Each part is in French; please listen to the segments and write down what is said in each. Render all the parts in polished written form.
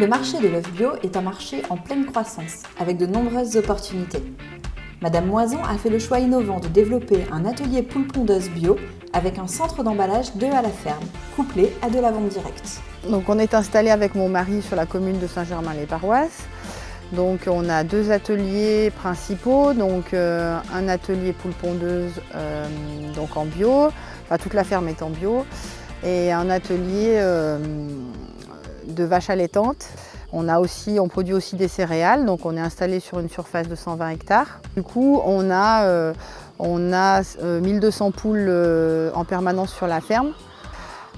Le marché de l'œuf bio est un marché en pleine croissance, avec de nombreuses opportunités. Madame Moison a fait le choix innovant de développer un atelier poule pondeuse bio avec un centre d'emballage d'œufs à la ferme, couplé à de la vente directe. Donc on est installé avec mon mari sur la commune de Saint-Germain-les-Paroisses. Donc on a deux ateliers principaux, donc un atelier poule pondeuse donc en bio, enfin toute la ferme est en bio, et un atelier de vaches allaitantes. On produit aussi des céréales, donc on est installé sur une surface de 120 hectares. Du coup, on a 1200 poules en permanence sur la ferme.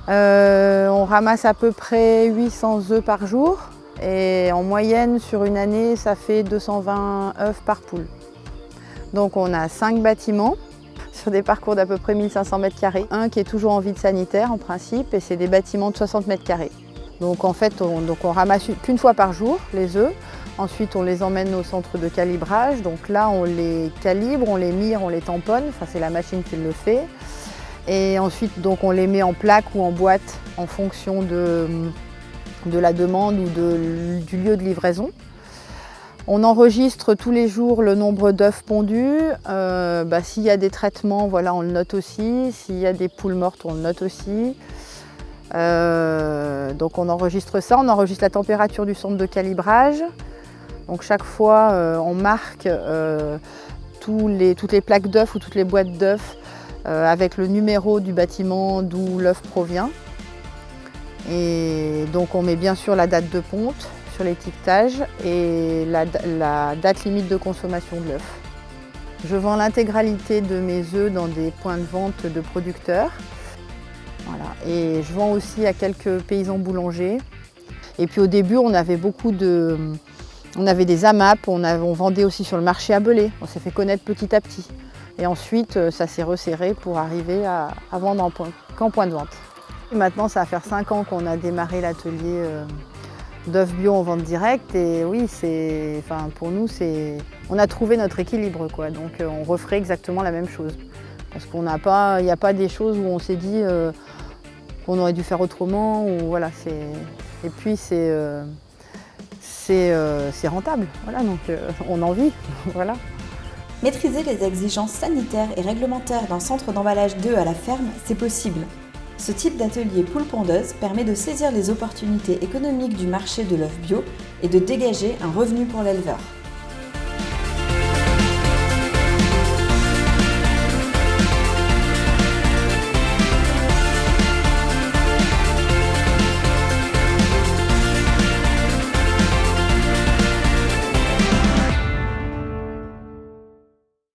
On ramasse à peu près 800 œufs par jour et en moyenne sur une année, ça fait 220 œufs par poule. Donc on a 5 bâtiments sur des parcours d'à peu près 1500 m². Un qui est toujours en vide sanitaire en principe et c'est des bâtiments de 60 m². Donc en fait, on ramasse qu'une fois par jour les œufs. Ensuite, on les emmène au centre de calibrage. Donc là, on les calibre, on les mire, on les tamponne. Enfin, c'est la machine qui le fait. Et ensuite, donc, on les met en plaque ou en boîte en fonction de la demande ou du lieu de livraison. On enregistre tous les jours le nombre d'œufs pondus. S'il y a des traitements, voilà, on le note aussi. S'il y a des poules mortes, on le note aussi. Donc on enregistre ça, on enregistre la température du centre de calibrage. Donc chaque fois on marque toutes les plaques d'œufs ou toutes les boîtes d'œufs avec le numéro du bâtiment d'où l'œuf provient. Et donc on met bien sûr la date de ponte sur l'étiquetage et la date limite de consommation de l'œuf. Je vends l'intégralité de mes œufs dans des points de vente de producteurs. Voilà. Et je vends aussi à quelques paysans boulangers. Et puis au début, on avait des AMAP, on vendait aussi sur le marché à Belay. On s'est fait connaître petit à petit. Et ensuite, ça s'est resserré pour arriver à vendre qu'en point de vente. Et maintenant, ça va faire 5 ans qu'on a démarré l'atelier d'œufs bio en vente directe. Et oui, pour nous, on a trouvé notre équilibre, quoi. Donc on referait exactement la même chose. Parce qu'il n'y a pas des choses où on s'est dit qu'on aurait dû faire autrement. Voilà, et puis c'est rentable, voilà, donc on en vit. Voilà. Maîtriser les exigences sanitaires et réglementaires d'un centre d'emballage d'œufs à la ferme, c'est possible. Ce type d'atelier poule pondeuse permet de saisir les opportunités économiques du marché de l'œuf bio et de dégager un revenu pour l'éleveur.